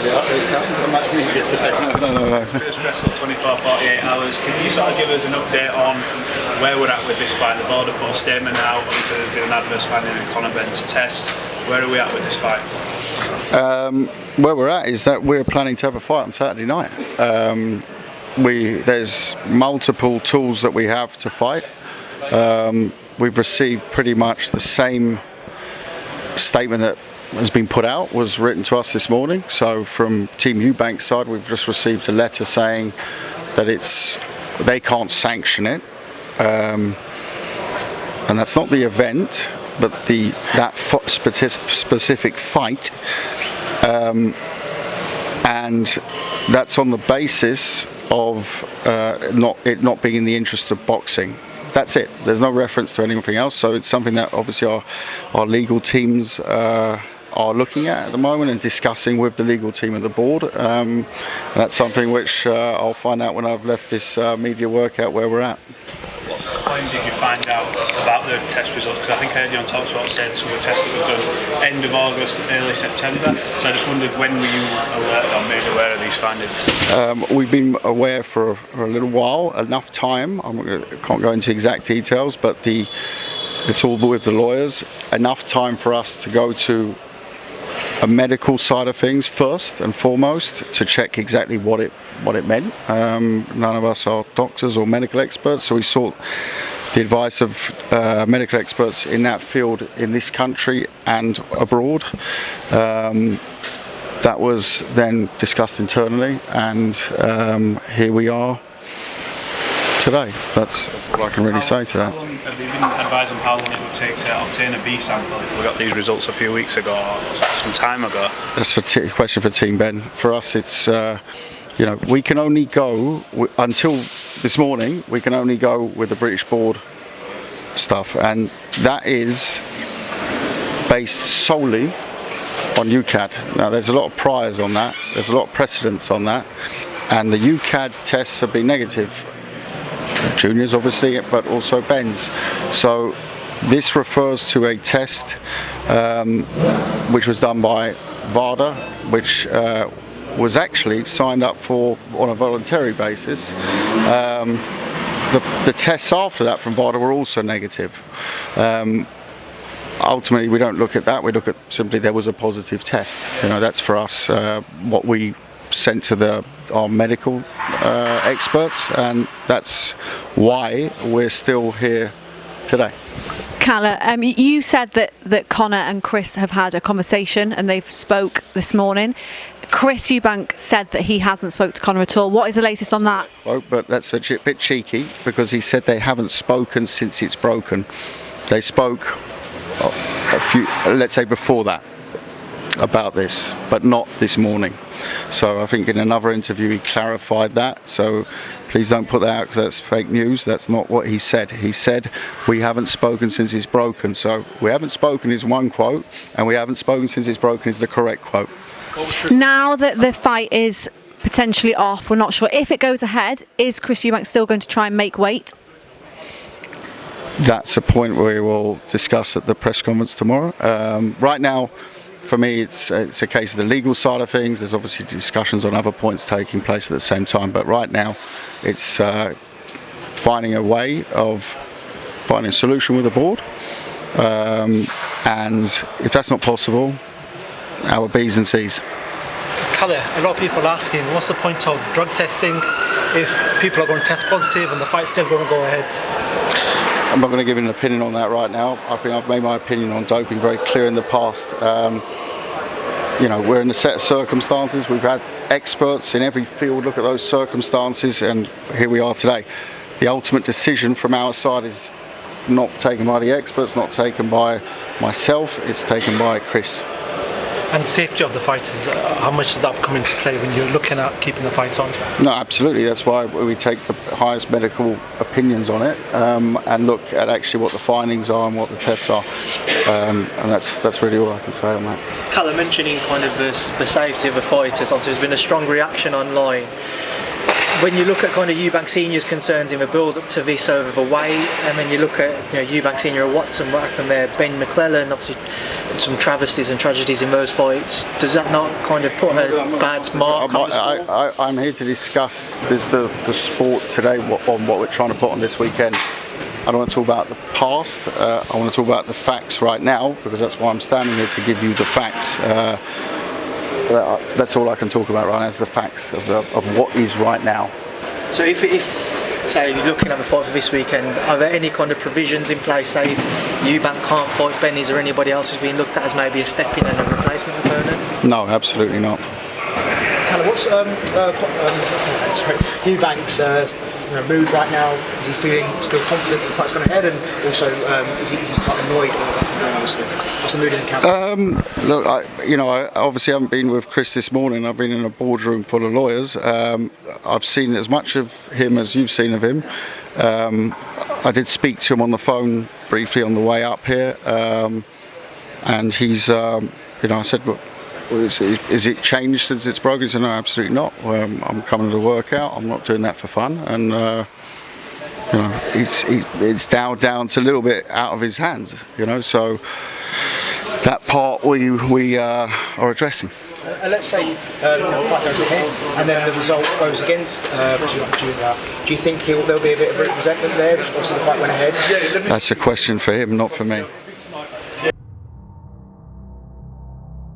Much media today. No. It's been a stressful 24, 48 hours. Can you sort of give us an update on where we're at with this fight? The board have put a statement out. Obviously, there's been an adverse finding in Conor Benn's test. Where are we at with this fight? Where we're at is that we're planning to have a fight on Saturday night. There's multiple tools that we have to fight. We've received pretty much the same statement that has been put out, was written to us this morning. So from Team Eubank's side, we've just received a letter saying that they can't sanction it, and that's not the event, but that specific fight, and that's on the basis of it not being in the interest of boxing. That's it. There's no reference to anything else. So it's something that obviously our legal teams are looking at the moment and discussing with the legal team of the board. That's something which I'll find out when I've left this media workout where we're at. What point did you find out about the test results? Because I think I heard you on TalkSport say this was a test that was done end of August, early September. So I just wondered, when were you alerted or made aware of these findings? We've been aware for a little while, enough time. I can't go into exact details, but it's all with the lawyers. Enough time for us to go to a medical side of things first and foremost to check exactly what it meant. None of us are doctors or medical experts, so we sought the advice of medical experts in that field in this country and abroad. That was then discussed internally, and here we are today. That's all I can really say to that. How long have you been advising how long it would take to obtain a B sample if we got these results a few weeks ago or some time ago? That's a question for Team Ben. For us, it's we can only go until this morning. We can only go with the British board stuff, and that is based solely on UCAD. Now, there's a lot of priors on that. There's a lot of precedents on that, and the UCAD tests have been negative. Juniors, obviously, but also Ben's. So this refers to a test which was done by VADA, which was actually signed up for on a voluntary basis. The tests after that from VADA were also negative. Ultimately, we don't look at that. We look at simply there was a positive test. That's for us what we sent to our medical experts, and that's why we're still here today. Kalle, you said that Conor and Chris have had a conversation and they've spoke this morning. Chris Eubank said that he hasn't spoke to Conor at all. What is the latest on that? Well, but that's a bit cheeky, because he said they haven't spoken since it's broken. They spoke a few, let's say, before that about this, but not this morning. So I think in another interview he clarified that, so please don't put that out because that's fake news. That's not what he said. He said we haven't spoken since it's broken. So we haven't spoken is one quote, and we haven't spoken since it's broken is the correct quote. Now that the fight is potentially off, we're not sure if it goes ahead, is Chris Eubank still going to try and make weight? That's a point we will discuss at the press conference tomorrow. Right now, for me, it's a case of the legal side of things. There's obviously discussions on other points taking place at the same time, but right now it's finding a way of finding a solution with the board, and if that's not possible, our B's and C's. Kalle, a lot of people are asking, what's the point of drug testing if people are going to test positive and the fight's still going to go ahead? I'm not going to give an opinion on that right now. I think I've made my opinion on doping very clear in the past. We're in a set of circumstances. We've had experts in every field look at those circumstances, and here we are today. The ultimate decision from our side is not taken by the experts, not taken by myself, it's taken by Chris. And the safety of the fighters, how much does that come into play when you're looking at keeping the fights on? No, absolutely. That's why we take the highest medical opinions on it, and look at actually what the findings are and what the tests are, and that's really all I can say on that. Kalle, mentioning kind of the safety of the fighters, obviously there's been a strong reaction online. when you look at kind of Eubank Senior's concerns in the build-up to this over the weight, and then you look at Eubank Senior at Watson, what happened there, Ben McClellan, obviously some travesties and tragedies in those fights. Does that not kind of put a bad mark on the sport? I'm here to discuss the sport today, on what we're trying to put on this weekend. I don't want to talk about the past, I want to talk about the facts right now, because that's why I'm standing here, to give you the facts. That's all I can talk about right now, is the facts of what is right now. So if say you're looking at the fight for this weekend, are there any kind of provisions in place, say if Eubank can't fight Ben, is there anybody else who's being looked at as maybe a step-in and a replacement opponent? No, absolutely not. Kalle, what's Eubank's mood right now? Is he feeling still confident that the fight's going ahead, and also is he quite annoyed by what's the mood in the camp? Look, I obviously haven't been with Chris this morning. I've been in a boardroom full of lawyers. I've seen as much of him as you've seen of him. I did speak to him on the phone briefly on the way up here, and he's, I said, look, is it changed since it's broken? He said, no, absolutely not. I'm coming to work out. I'm not doing that for fun. And it's down to a little bit out of his hands. So that part we are addressing. Let's say the fight goes ahead and then the result goes against Eubank Jr. Do you think there'll be a bit of resentment there? Obviously the fight went ahead. That's a question for him, not for me.